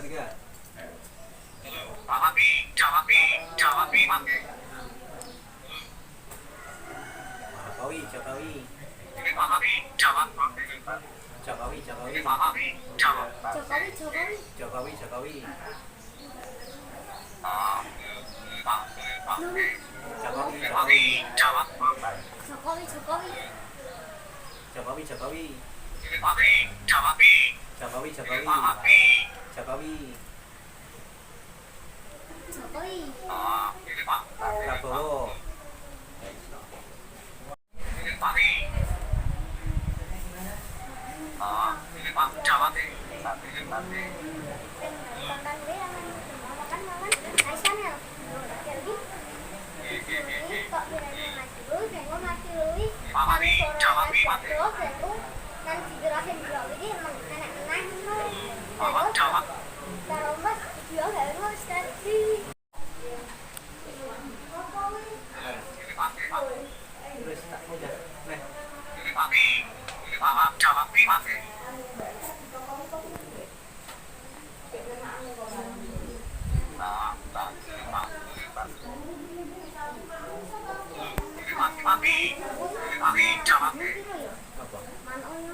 tiga. Jokowi, Jokowi. Jokowi, Jokowi. Jokowi, Jokowi. Jokowi, Jokowi. Nurul. Jokowi, Jokowi. Jokowi, Jokowi. Jokowi, Jokowi. Jokowi, Jokowi. Jokowi. Jokowi. Prabowo. Terus,